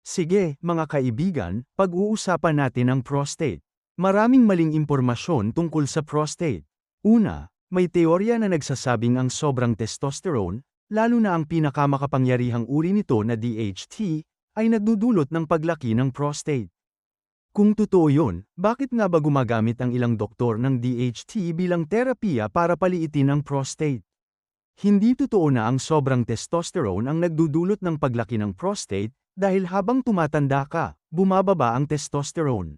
Sige, mga kaibigan, pag-uusapan natin ang prostate. Maraming maling impormasyon tungkol sa prostate. Una, may teorya na nagsasabing ang sobrang testosterone, lalo na ang pinakamakapangyarihang uri nito na DHT, ay nagdudulot ng paglaki ng prostate. Kung totoo yun, bakit nga ba gumagamit ang ilang doktor ng DHT bilang terapiya para paliitin ang prostate? Hindi totoo na ang sobrang testosterone ang nagdudulot ng paglaki ng prostate, dahil habang tumatanda ka, bumababa ang testosterone.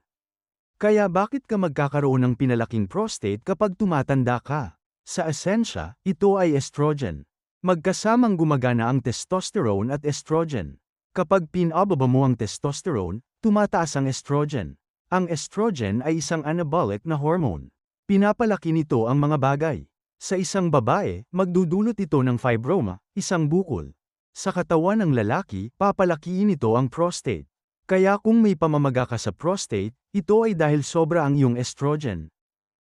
Kaya bakit ka magkakaroon ng pinalaking prostate kapag tumatanda ka? Sa esensya, ito ay estrogen. Magkasamang gumagana ang testosterone at estrogen. Kapag pinababa mo ang testosterone, tumataas ang estrogen. Ang estrogen ay isang anabolic na hormone. Pinapalaki nito ang mga bagay. Sa isang babae, magdudulot ito ng fibroma, isang bukol. Sa katawan ng lalaki, papalakiin ito ang prostate. Kaya kung may pamamaga ka sa prostate, ito ay dahil sobra ang iyong estrogen.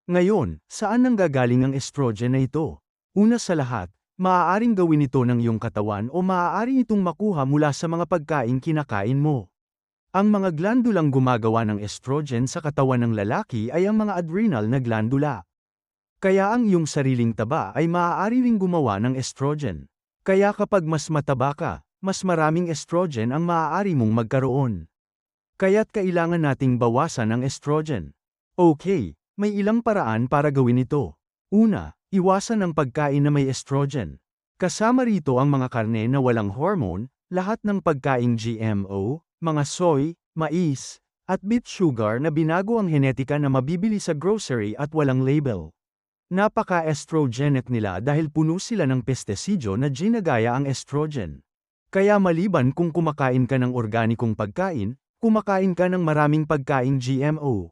Ngayon, saan nanggagaling ang estrogen na ito? Una sa lahat, maaaring gawin ito ng iyong katawan o maaari itong makuha mula sa mga pagkain kinakain mo. Ang mga glandulang gumagawa ng estrogen sa katawan ng lalaki ay ang mga adrenal na glandula. Kaya ang iyong sariling taba ay maaari ring gumawa ng estrogen. Kaya kapag mas mataba ka, mas maraming estrogen ang maaari mong magkaroon. Kaya't kailangan nating bawasan ang estrogen. Okay, may ilang paraan para gawin ito. Una, iwasan ang pagkain na may estrogen. Kasama rito ang mga karne na walang hormone, lahat ng pagkaing GMO, mga soy, mais, at beet sugar na binago ang henetika na mabibili sa grocery at walang label. Napaka-estrogenic nila dahil puno sila ng pestisidyo na ginagaya ang estrogen. Kaya maliban kung kumakain ka ng organikong pagkain, kumakain ka ng maraming pagkaing GMO.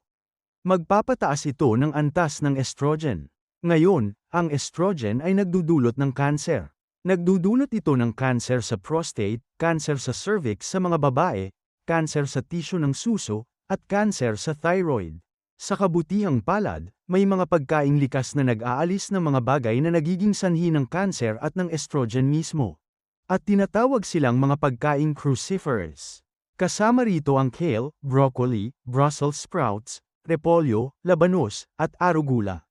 Magpapataas ito ng antas ng estrogen. Ngayon, ang estrogen ay nagdudulot ng kanser. Nagdudulot ito ng kanser sa prostate, kanser sa cervix sa mga babae, kanser sa tissue ng suso, at kanser sa thyroid. Sa kabutihang palad, may mga pagkaing likas na nag-aalis ng mga bagay na nagiging sanhi ng kanser at ng estrogen mismo. At tinatawag silang mga pagkaing cruciferous. Kasama rito ang kale, broccoli, Brussels sprouts, repolyo, labanos, at arugula.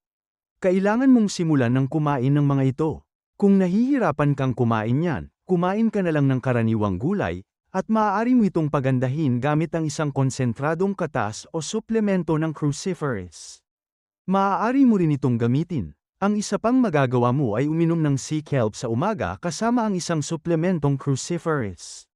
Kailangan mong simulan ng kumain ng mga ito. Kung nahihirapan kang kumain yan, kumain ka na lang ng karaniwang gulay, at maaari mo itong pagandahin gamit ang isang konsentradong katas o suplemento ng cruciferous. Maaari mo rin itong gamitin. Ang isa pang magagawa mo ay uminom ng sea kelp sa umaga kasama ang isang suplementong cruciferous.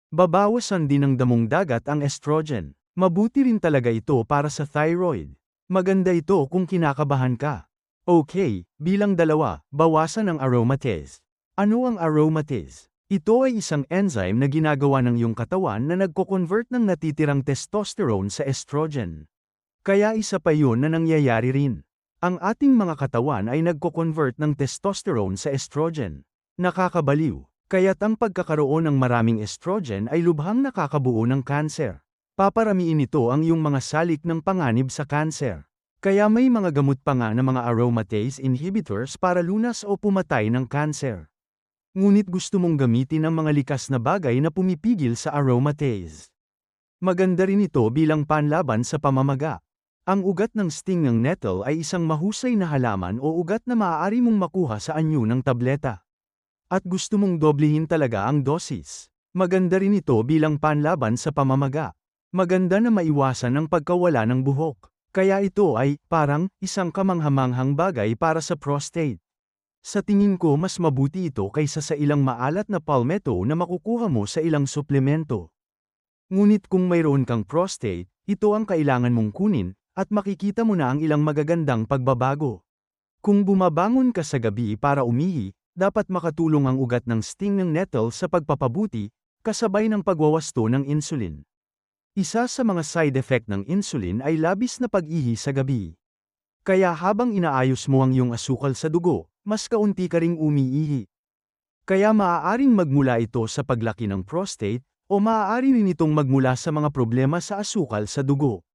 Babawasan din ng damong dagat ang estrogen. Mabuti rin talaga ito para sa thyroid. Maganda ito kung kinakabahan ka. Okay, bilang 2, bawasan ang aromatase. Ano ang aromatase? Ito ay isang enzyme na ginagawa ng iyong katawan na nagko-convert ng natitirang testosterone sa estrogen. Kaya isa pa yun na nangyayari rin. Ang ating mga katawan ay nagko-convert ng testosterone sa estrogen. Nakakabaliw. Kaya't ang pagkakaroon ng maraming estrogen ay lubhang nakakabuo ng kanser. Paparamiin ito ang iyong mga salik ng panganib sa kanser. Kaya may mga gamot pa nga na mga aromatase inhibitors para lunas o pumatay ng kanser. Ngunit gusto mong gamitin ang mga likas na bagay na pumipigil sa aromatase. Maganda rin ito bilang panlaban sa pamamaga. Ang ugat ng sting ng nettle ay isang mahusay na halaman o ugat na maaari mong makuha sa anyo ng tableta. At gusto mong doblehin talaga ang dosis. Maganda rin ito bilang panlaban sa pamamaga. Maganda na maiwasan ang pagkawala ng buhok. Kaya ito ay, parang, isang kamanghamanghang bagay para sa prostate. Sa tingin ko mas mabuti ito kaysa sa ilang maalat na palmetto na makukuha mo sa ilang suplemento. Ngunit kung mayroon kang prostate, ito ang kailangan mong kunin, at makikita mo na ang ilang magagandang pagbabago. Kung bumabangon ka sa gabi para umihi, dapat makatulong ang ugat ng sting ng nettle sa pagpapabuti, kasabay ng pagwawasto ng insulin. Isa sa mga side effect ng insulin ay labis na pag-ihi sa gabi. Kaya habang inaayos mo ang iyong asukal sa dugo, mas kaunti ka ring umiihi. Kaya maaaring magmula ito sa paglaki ng prostate, o maaari rin itong magmula sa mga problema sa asukal sa dugo.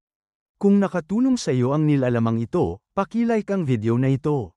Kung nakatulong sa iyo ang nilalamang ito, paki-like ang video na ito.